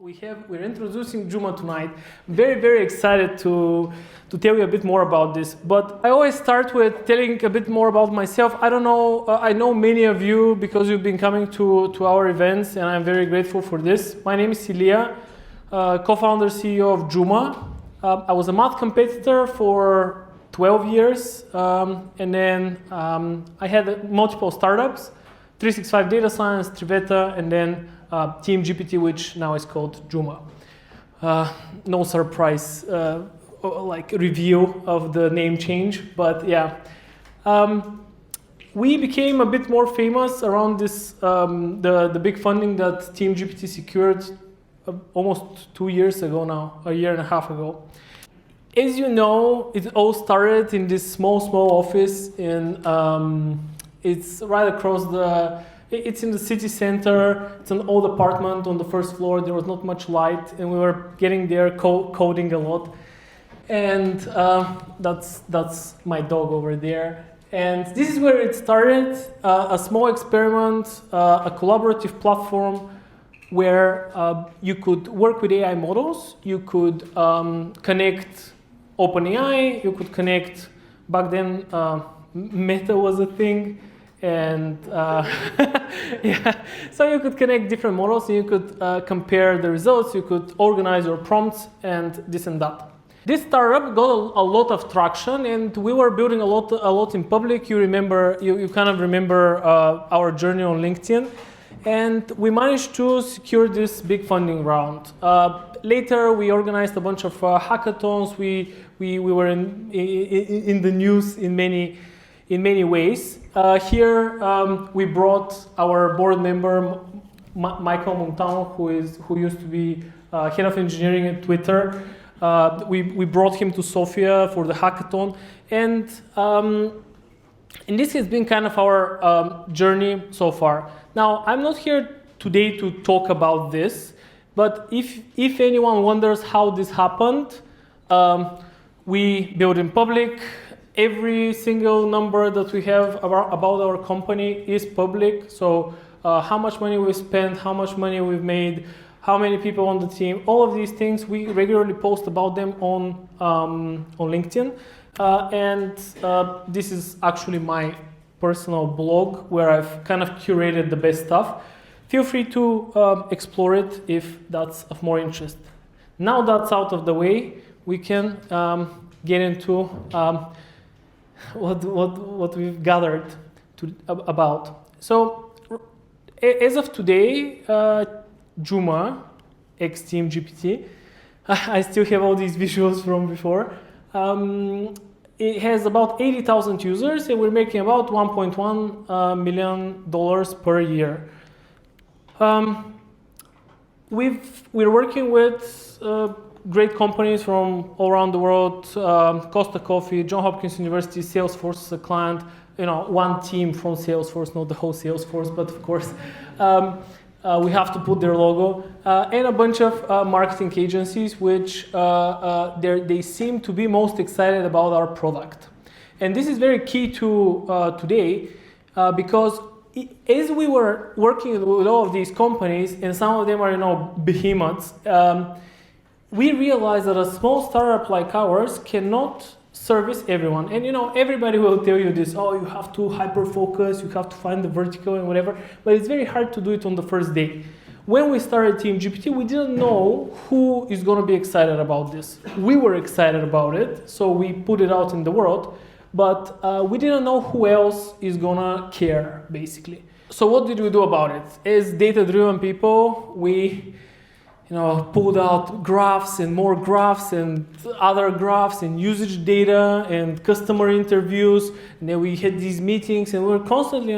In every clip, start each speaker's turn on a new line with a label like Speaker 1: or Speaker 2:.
Speaker 1: We're introducing Juma tonight. Very excited to tell you a bit more about this. But I always start with telling a bit more about myself. I don't know, I know many of you because you've been coming to our events, and I'm very grateful for this. My name is Iliya, co-founder CEO of Juma. I was a math competitor for 12 years, and then I had multiple startups, 365 Data Science, Triveta, and then team-gpt, which now is called Juma. No surprise, like review of the name change, but yeah. We became a bit more famous around this, the big funding that team-gpt secured almost 2 years ago now, a year and a half ago. As you know, it all started in this small office in, it's right across it's in the city center. It's an old apartment on the first floor. There was not much light, and we were getting there coding a lot. And that's my dog over there. And this is where it started, a small experiment, a collaborative platform where you could work with AI models. You could connect OpenAI. You could connect, back then, Meta was a thing. And yeah, so you could connect different models, and you could compare the results. You could organize your prompts and this and that. This startup got a lot of traction, and we were building a lot in public. You remember, you kind of remember our journey on LinkedIn, and we managed to secure this big funding round. Later, we organized a bunch of hackathons. We were in the news in many ways. Here we brought our board member Michael Montano, who used to be head of engineering at Twitter. We brought him to Sofia for the hackathon, and this has been kind of our journey so far. Now, I'm not here today to talk about this, but if anyone wonders how this happened, we build in public. Every single number that we have about our company is public. So how much money we've spent, how much money we've made, how many people on the team, all of these things, we regularly post about them on LinkedIn. And this is actually my personal blog where I've kind of curated the best stuff. Feel free to explore it if that's of more interest. Now that's out of the way, we can get into what we've gathered about. So as of today, Juma x team-gpt, I still have all these visuals from before. It has about 80,000 users, and we're making about $1.1 million per year. We're working with great companies from all around the world, Costa Coffee, Johns Hopkins University, Salesforce is a client, one team from Salesforce, not the whole Salesforce, but of course, we have to put their logo, and a bunch of marketing agencies, which they seem to be most excited about our product. And this is very key to today, because as we were working with all of these companies, and some of them are, behemoths, we realized that a small startup like ours cannot service everyone. And everybody will tell you this, oh, you have to hyper-focus, you have to find the vertical and whatever, but it's very hard to do it on the first day. When we started team-gpt, we didn't know who is going to be excited about this. We were excited about it, so we put it out in the world, but we didn't know who else is going to care, basically. So what did we do about it? As data-driven people, we pulled out graphs and more graphs and other graphs and usage data and customer interviews. And then we had these meetings, and we were constantly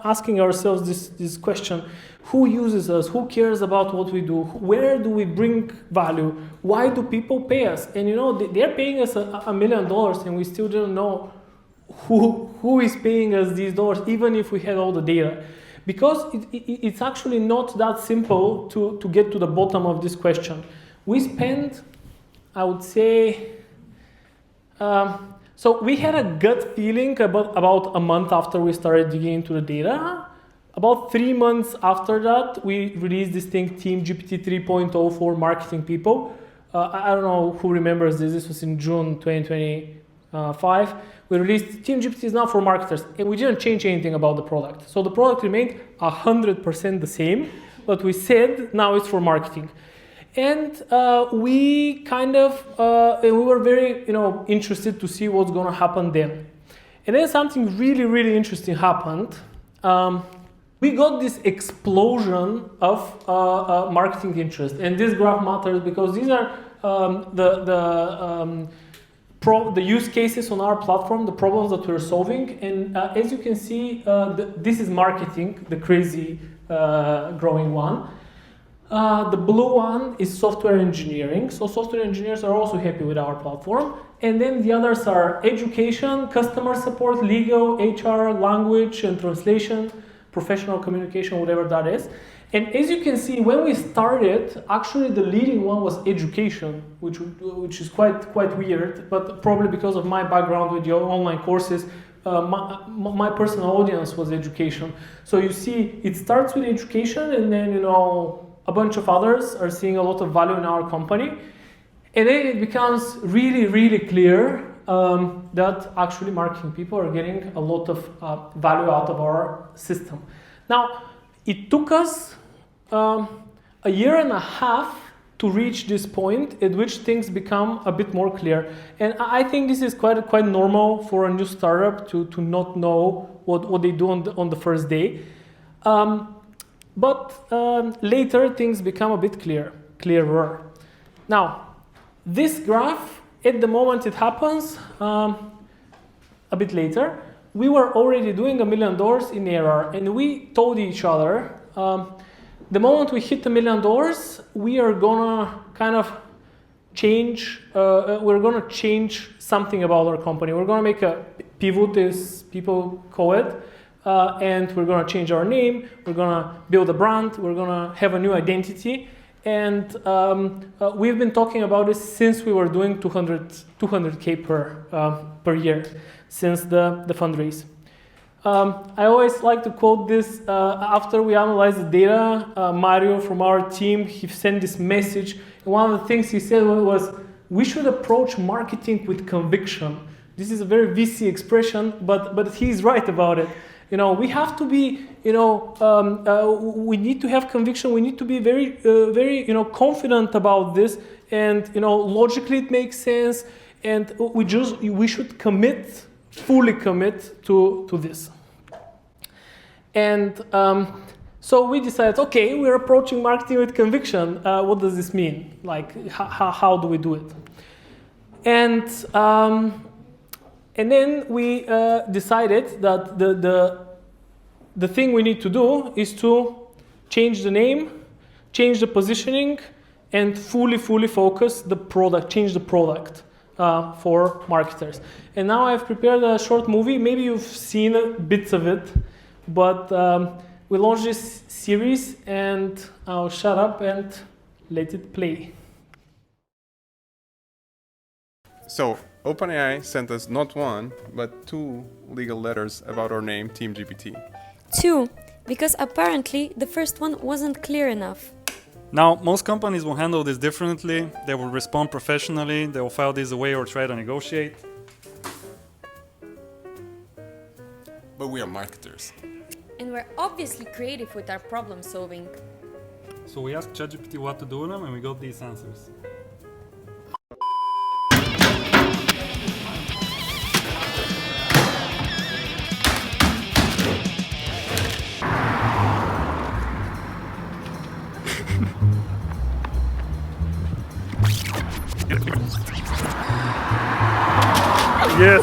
Speaker 1: asking ourselves this question: who uses us? Who cares about what we do? Where do we bring value? Why do people pay us? And they're paying us $1 million, and we still don't know who is paying us these dollars, even if we had all the data. Because it's actually not that simple to get to the bottom of this question. We spent, I would say, so we had a gut feeling about a month after we started digging into the data. About 3 months after that, we released this thing, team-gpt 3.0 for marketing people. I don't know who remembers this. This was in June 2025. We released team-gpt is now for marketers, and we didn't change anything about the product. So the product remained 100% the same, but we said now it's for marketing. And we were very interested to see what's going to happen then. And then something really, really interesting happened. We got this explosion of marketing interest. And this graph matters because these are the use cases on our platform, the problems that we're solving. And as you can see, this is marketing, the crazy growing one. The blue one is software engineering. So software engineers are also happy with our platform. And then the others are education, customer support, legal, HR, language and translation, professional communication, whatever that is. And as you can see, when we started, actually the leading one was education, which is quite weird, but probably because of my background with your online courses, my personal audience was education. So you see, it starts with education, and then a bunch of others are seeing a lot of value in our company. And then it becomes really, really clear that actually marketing people are getting a lot of value out of our system. Now, it took us a year and a half to reach this point at which things become a bit more clear. And I think this is quite normal for a new startup to not know what they do on the first day. But later things become a bit clearer. Now, this graph, at the moment it happens, a bit later, we were already doing $1 million in ARR, and we told each other, the moment we hit $1 million, we are gonna kind of change, we're gonna change something about our company. We're gonna make a pivot, as people call it, and we're gonna change our name, we're gonna build a brand, we're gonna have a new identity. And we've been talking about this since we were doing 200K per year, since the fundraise. I always like to quote this. After we analyzed the data, Mario from our team, he sent this message. And one of the things he said was, we should approach marketing with conviction. This is a very VC expression, but he's right about it. We have to be, we need to have conviction. We need to be very, confident about this. And, logically it makes sense. And we should fully commit to this. And so we decided, okay, we're approaching marketing with conviction. What does this mean? Like, how do we do it? And then we decided that the thing we need to do is to change the name, change the positioning, and fully focus the product, change the product for marketers. And now I've prepared a short movie. Maybe you've seen bits of it, but we launched this series, and I'll shut up and let it play.
Speaker 2: So OpenAI sent us not one, but 2 legal letters about our name, team-gpt.
Speaker 3: 2, because apparently the first one wasn't clear enough.
Speaker 4: Now, most companies will handle this differently. They will respond professionally, they will file this away or try to negotiate.
Speaker 2: But we are marketers.
Speaker 3: And we're obviously creative with our problem solving.
Speaker 4: So we asked ChatGPT what to do with them, and we got these answers. Yes.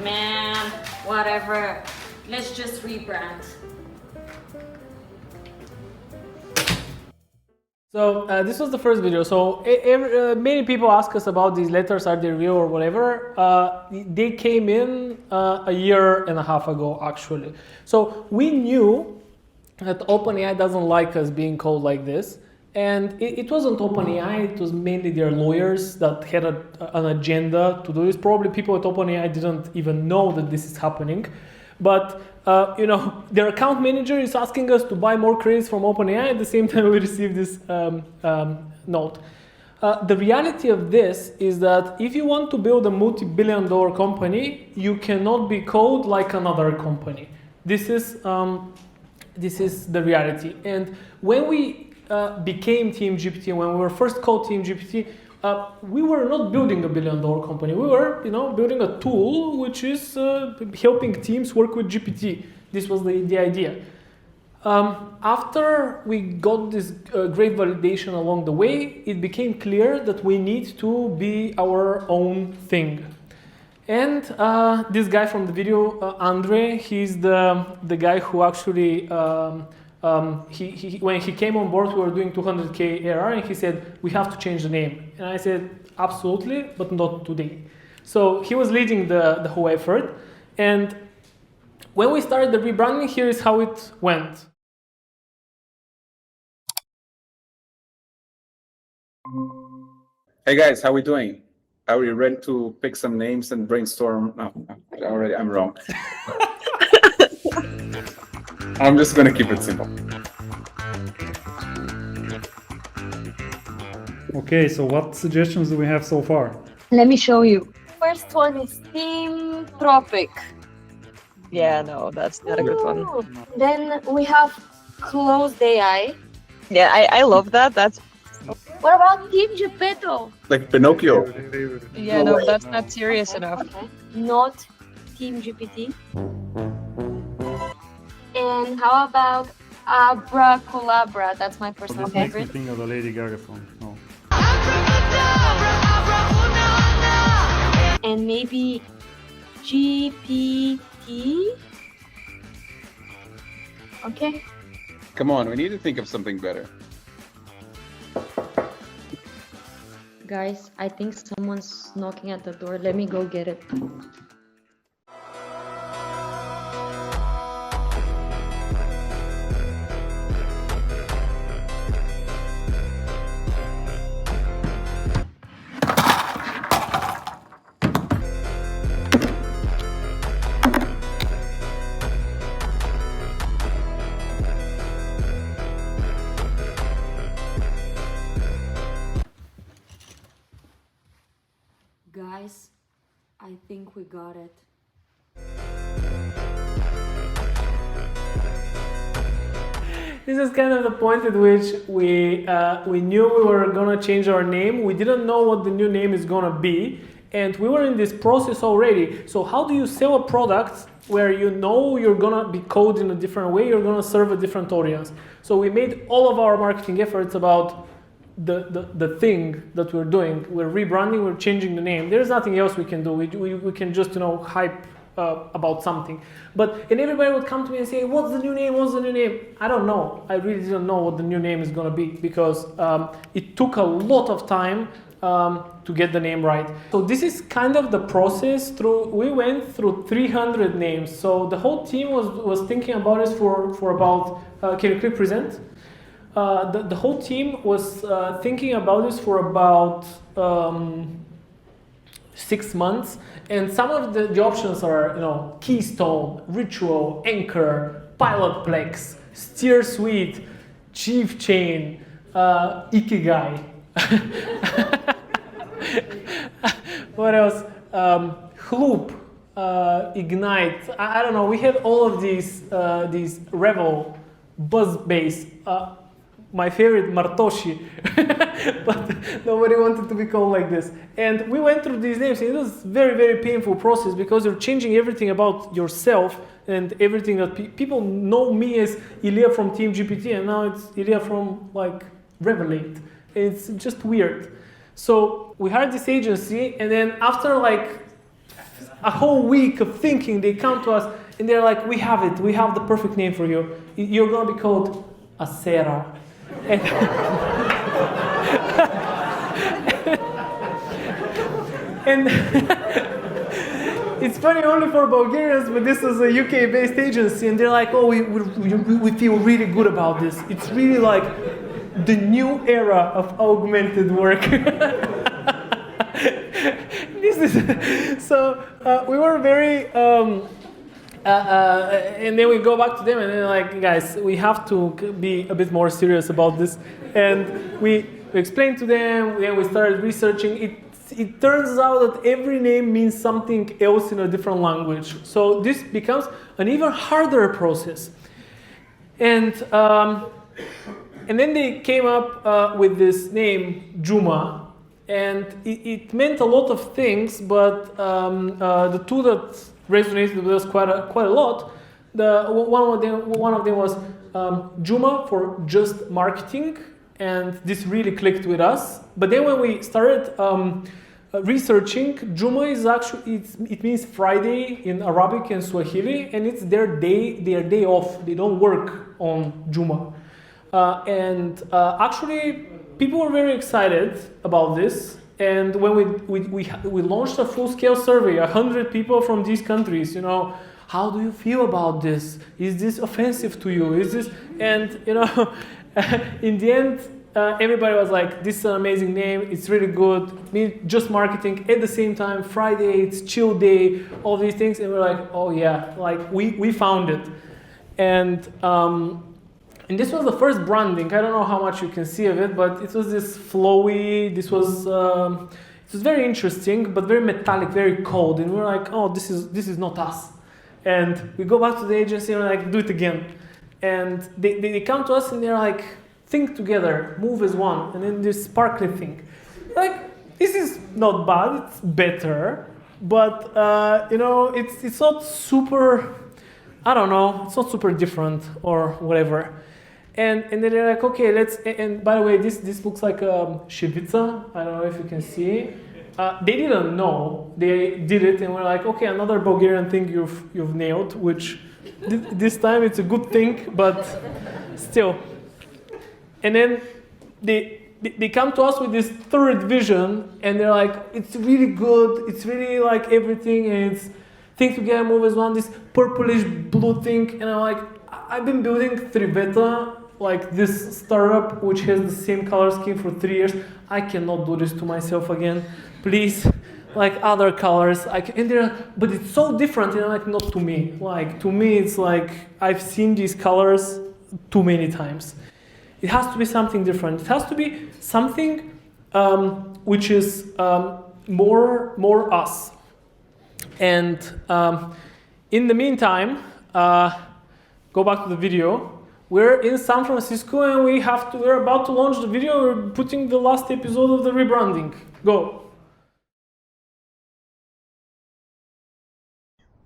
Speaker 3: Man, whatever. Let's just rebrand.
Speaker 1: So this was the first video. So many people ask us about these letters, are they real or whatever. They came in a year and a half ago, actually. So we knew that OpenAI doesn't like us being called like this. And it wasn't OpenAI, it was mainly their lawyers that had an agenda to do this. Probably people at OpenAI didn't even know that this is happening. But their account manager is asking us to buy more credits from OpenAI. At the same time, we received this note. The reality of this is that if you want to build a multi-billion-dollar company, you cannot be code like another company. This is the reality. And when we became team-gpt, when we were first called team-gpt, we were not building a billion-dollar company. We were, building a tool which is helping teams work with GPT. This was the idea. After we got this great validation along the way, it became clear that we need to be our own thing. And this guy from the video, Andre, he's the guy who actually when he came on board, we were doing 200K ARR, and he said, we have to change the name. And I said, absolutely, but not today. So he was leading the whole effort. And when we started the rebranding, here is how it went.
Speaker 5: Hey guys, how we doing? Are we ready to pick some names and brainstorm? No, I'm wrong. I'm just gonna keep it simple.
Speaker 4: Okay, so what suggestions do we have so far?
Speaker 6: Let me show you. First one is Team Tropic.
Speaker 7: Yeah, no, that's not a good one.
Speaker 6: Then we have Closed AI.
Speaker 7: Yeah, I love that. That's
Speaker 6: What about Team Geppetto?
Speaker 5: Like Pinocchio.
Speaker 7: yeah, no, that's not serious enough.
Speaker 6: Okay. Not Team GPT. And how about Abracadabra? That's my personal
Speaker 4: This makes me
Speaker 6: favorite.
Speaker 4: think of the Lady Gaga song. No.
Speaker 6: And maybe GPT. Okay.
Speaker 5: Come on, we need to think of something better.
Speaker 3: Guys, I think someone's knocking at the door. Let me go get it. Guys, I think we got it.
Speaker 1: This is kind of the point at which we knew we were gonna change our name. We didn't know what the new name is gonna be, and we were in this process already. So how do you sell a product where you know you're gonna be coded in a different way, you're gonna serve a different audience? So we made all of our marketing efforts about the thing that we're doing. We're rebranding, we're changing the name. There's nothing else we can do. We can just hype about something. And everybody would come to me and say, what's the new name? What's the new name? I don't know. I really didn't know what the new name is gonna be, because it took a lot of time to get the name right. So this is kind of the process we went through 300 names. So the whole team was thinking about this for about, can you click present? The whole team was thinking about this for about 6 months, and some of the options are, Keystone, Ritual, Anchor, Pilotplex, Steer Suite, Chief Chain, Ikigai. What else? Hloop, Ignite. I don't know. We had all of these Revel, Buzzbase. My favorite, Martoshi, but nobody wanted to be called like this. And we went through these names, and it was very, very painful process, because you're changing everything about yourself and everything that people know me as Iliya from team-gpt, and now it's Iliya from Revelate. It's just weird. So we hired this agency, and then after a whole week of thinking, they come to us and they're like, we have it, we have the perfect name for you. You're gonna be called Acera. And it's funny only for Bulgarians, but this is a UK-based agency, and they're like, oh, we feel really good about this. It's really the new era of augmented work. So we were very, and then we go back to them and they're like, guys, we have to be a bit more serious about this. And we explained to them, then we started researching. It turns out that every name means something else in a different language. So this becomes an even harder process. And then they came up with this name, Juma. And it meant a lot of things, but the two that resonated with us quite a lot, one of them was Juma for just marketing, and this really clicked with us. But then when we started researching, Juma is actually, it means Friday in Arabic and Swahili, and it's their day off. They don't work on Juma. Actually, people were very excited about this, and when we launched a full-scale survey, 100 people from these countries, how do you feel about this? Is this offensive to you? Is this? And in the end, everybody was like, "This is an amazing name. It's really good. It means just marketing." At the same time, Friday, it's chill day, all these things, and we're like, "Oh yeah, like we found it," and this was the first branding. I don't know how much you can see of it, but it was this flowy. This was it was very interesting, but very metallic, very cold. And we were like, "Oh, this is not us." And we go back to the agency and we're like, "Do it again." And they come to us and they're like, "Think together, move as one." And then this sparkly thing, like, this is not bad. It's better, but it's not super. I don't know. It's not super different or whatever. And then they're like, okay, let's. And by the way, this looks like a Shivica. I don't know if you can see. They didn't know. They did it, and we're like, okay, another Bulgarian thing you've nailed. Which this time it's a good thing, but still. And then they come to us with this third vision, and they're like, it's really good. It's really like everything, and it's think together, move as one. This purplish blue thing, and I'm like, I've been building Triveta, like this startup which has the same color scheme for 3 years. I cannot do this to myself again. Please, like other colors. But it's so different, and I'm like, not to me. Like to me, it's like I've seen these colors too many times. It has to be something different. It has to be something which is more us. And in the meantime, go back to the video. We're in San Francisco and we're about to launch the video. We're putting the last episode of the rebranding. Go.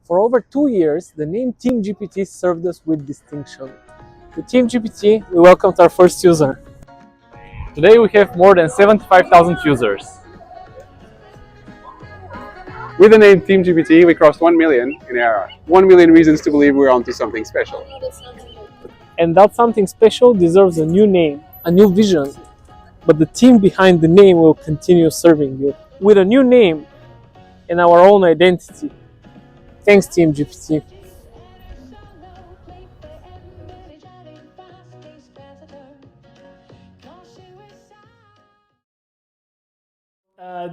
Speaker 1: For over 2 years, the name team-gpt served us with distinction. With team-gpt, we welcomed our first user.
Speaker 8: Today we have more than 75,000 users.
Speaker 9: With the name team-gpt, we crossed 1 million in ARR. 1 million reasons to believe we're onto something special.
Speaker 1: And that something special deserves a new name, a new vision. But the team behind the name will continue serving you with a new name and our own identity. Thanks, team-gpt.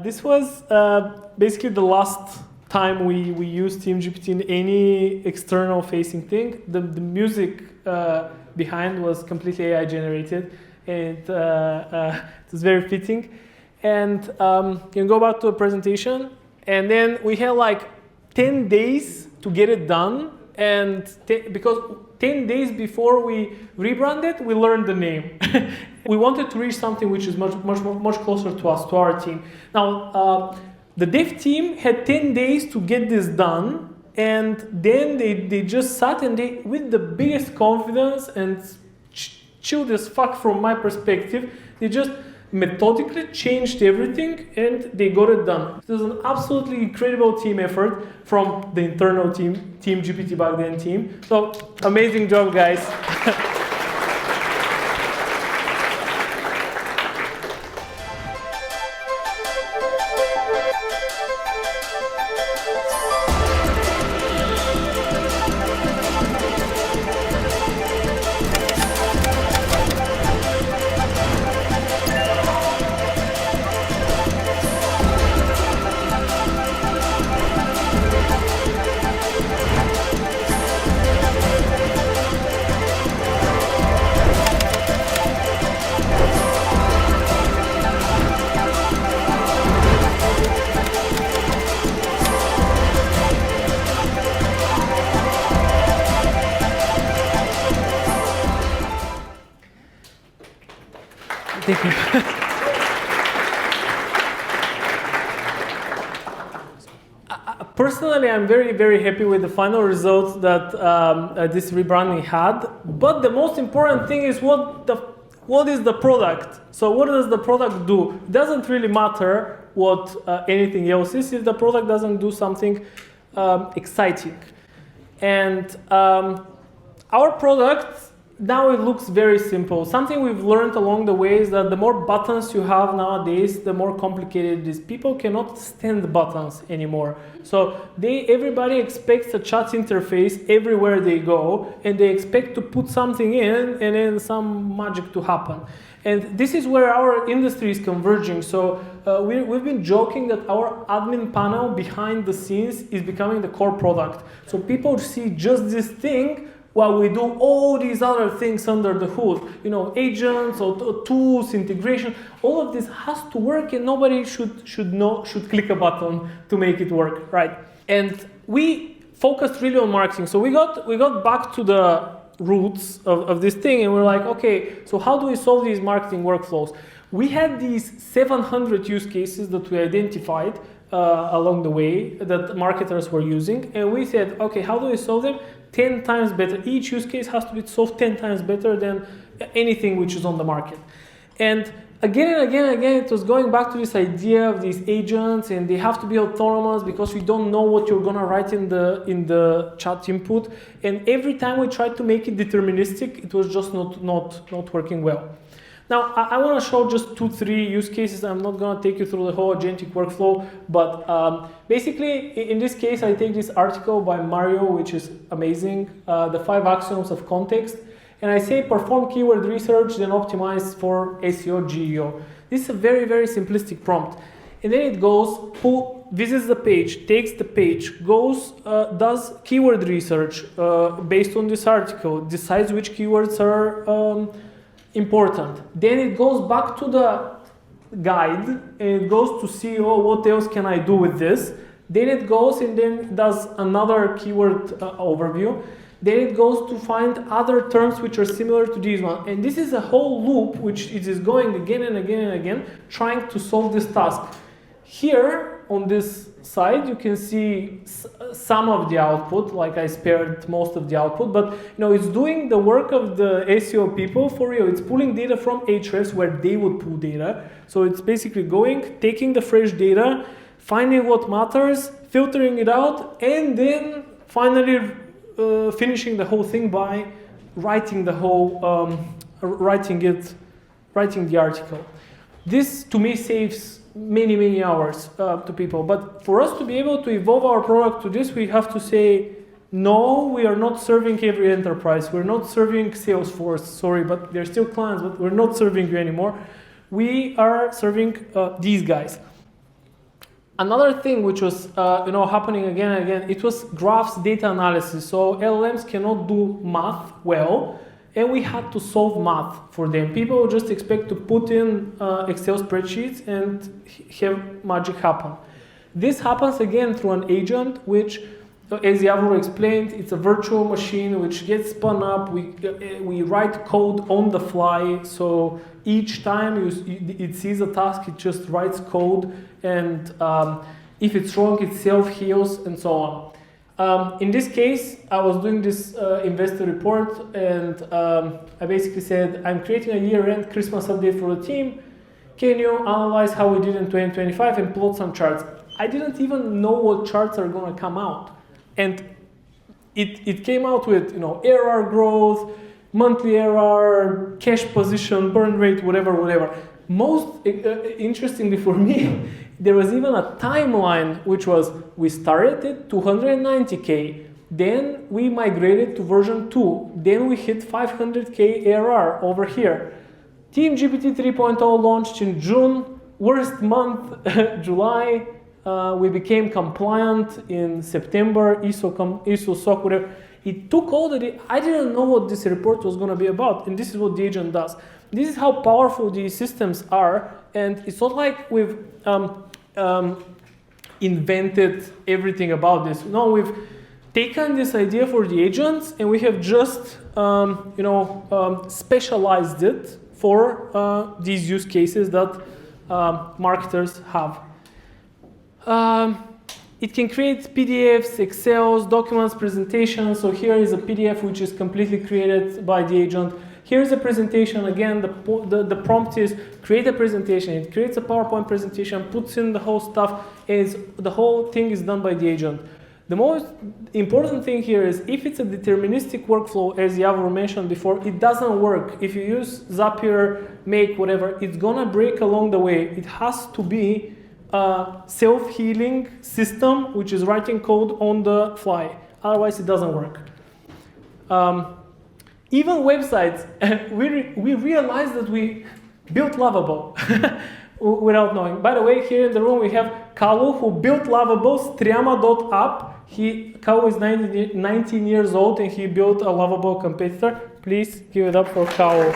Speaker 1: This was basically the last time we used team-gpt in any external facing thing. The music behind was completely AI generated, and it was very fitting. And you can go back to a presentation, and then we had like 10 days to get it done, and because 10 days before we rebranded, we learned the name. We wanted to reach something which is much closer to us, to our team. Now, the dev team had 10 days to get this done, and then they just sat and they, with the biggest confidence and chilled as fuck from my perspective, they just methodically changed everything and they got it done. It was an absolutely incredible team effort from the internal team, team-gpt back then team. So amazing job, guys. Thank you. Personally, I'm very, very happy with the final results that this rebranding had. But the most important thing is what is the product? So what does the product do? It doesn't really matter what anything else is if the product doesn't do something exciting. And our product, now it looks very simple. Something we've learned along the way is that the more buttons you have nowadays, the more complicated it is. People cannot stand buttons anymore. So everybody expects a chat interface everywhere they go, and they expect to put something in and then some magic to happen. And this is where our industry is converging. So we've been joking that our admin panel behind the scenes is becoming the core product. So people see just this thing while we do all these other things under the hood. You know, agents or tools, integration, all of this has to work, and nobody should click a button to make it work, right? And we focused really on marketing. So we got back to the roots of this thing, and we're like, okay, so how do we solve these marketing workflows? We had these 700 use cases that we identified along the way that marketers were using, and we said, okay, how do we solve them? 10 times better. Each use case has to be solved 10 times better than anything which is on the market. And again and again and again, it was going back to this idea of these agents, and they have to be autonomous because we don't know what you're gonna write in the chat input. And every time we tried to make it deterministic, it was just not working well. Now, I want to show just 2-3 use cases. I'm not going to take you through the whole agentic workflow, but basically, in this case, I take this article by Mario, which is amazing, the 5 axioms of context, and I say perform keyword research, then optimize for SEO, GEO. This is a very, very simplistic prompt. And then it goes, visits the page, takes the page, goes, does keyword research based on this article, decides which keywords are important. Then it goes back to the guide, and it goes to see, oh, what else can I do with this? Then it goes and then does another keyword overview. Then it goes to find other terms which are similar to these one. And this is a whole loop which it is going again and again and again, trying to solve this task. Here on this side, you can see some of the output, like I spared most of the output, but it's doing the work of the SEO people for you. It's pulling data from Ahrefs where they would pull data. So it's basically going, taking the fresh data, finding what matters, filtering it out, and then finally finishing the whole thing by writing the whole, writing the article. This to me saves many hours to people. But for us to be able to evolve our product to this, we have to say, no, we are not serving every enterprise. We're not serving Salesforce. Sorry, but they're still clients, but we're not serving you anymore. We are serving these guys. Another thing which was happening again and again, it was graphs data analysis. So LLMs cannot do math well, and we had to solve math for them. People just expect to put in Excel spreadsheets and have magic happen. This happens again through an agent, which, as Yavor explained, it's a virtual machine which gets spun up. We write code on the fly, so each time it sees a task, it just writes code, and if it's wrong, it self-heals, and so on. In this case, I was doing this investor report, and I basically said, I'm creating a year-end Christmas update for the team. Can you analyze how we did in 2025 and plot some charts? I didn't even know what charts are going to come out. And it came out with ARR growth, monthly ARR, cash position, burn rate, whatever. Most interestingly for me, there was even a timeline, which was we started at 290K, then we migrated to version 2, then we hit 500K ARR over here. team-gpt 3.0 launched in June, worst month, July. We became compliant in September, ISO SOC, whatever. It took all the I didn't know what this report was going to be about, and this is what the agent does. This is how powerful these systems are, and it's not like we've invented everything about this. No, we've taken this idea for the agents, and we have just specialized it for these use cases that marketers have. It can create PDFs, Excels, documents, presentations. So here is a PDF which is completely created by the agent. Here's a presentation. Again, the prompt is create a presentation. It creates a PowerPoint presentation, puts in the whole stuff. The whole thing is done by the agent. The most important thing here is if it's a deterministic workflow, as Yavor mentioned before, it doesn't work. If you use Zapier, Make, whatever, it's gonna break along the way. It has to be a self-healing system which is writing code on the fly. Otherwise, it doesn't work. Even websites, we realized that we built Lovable without knowing. By the way, here in the room we have Kalu, who built Lovable, Striama.app. Kalu is 19 years old and he built a Lovable competitor. Please give it up for Kalu.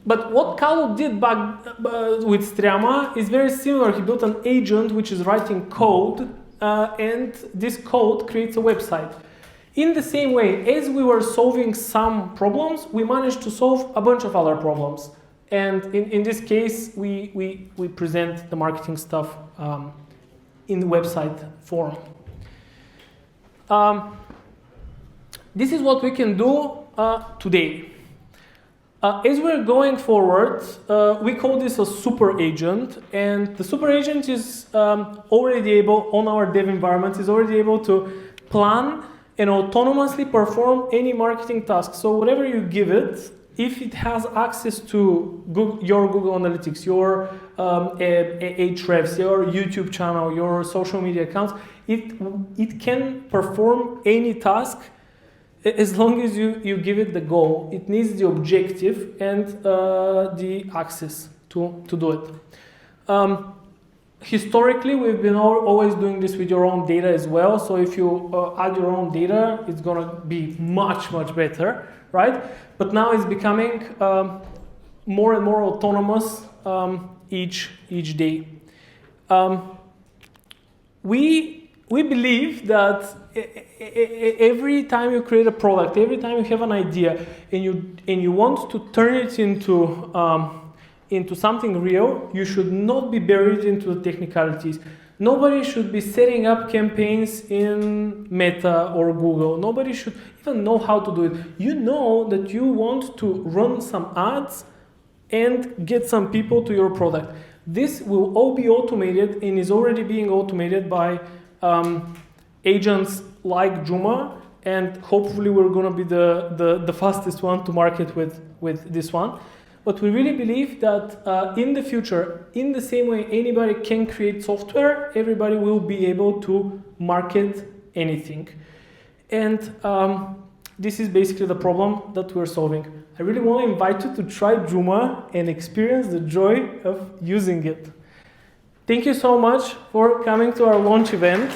Speaker 1: But what Kalu did back with Striama is very similar. He built an agent which is writing code, and this code creates a website. In the same way, as we were solving some problems, we managed to solve a bunch of other problems. And in this case, we present the marketing stuff in the website form. This is what we can do today. As we're going forward, we call this a super agent, and the super agent is already able, on our dev environment, is already able to plan and autonomously perform any marketing task. So whatever you give it, if it has access to your Google Analytics, your Ahrefs, your YouTube channel, your social media accounts, it can perform any task as long as you give it the goal. It needs the objective and the access to do it. Historically, we've been always doing this with your own data as well. So if you add your own data, it's going to be much, much better, right? But now it's becoming more and more autonomous each day. We believe that every time you create a product, every time you have an idea and you want to turn it into something real, you should not be buried into the technicalities. Nobody should be setting up campaigns in Meta or Google. Nobody should even know how to do it. You know that you want to run some ads and get some people to your product. This will all be automated and is already being automated by agents like Juma, and hopefully we're going to be the fastest one to market with this one. But we really believe that in the future, in the same way anybody can create software, everybody will be able to market anything. And this is basically the problem that we're solving. I really want to invite you to try Juma and experience the joy of using it. Thank you so much for coming to our launch event.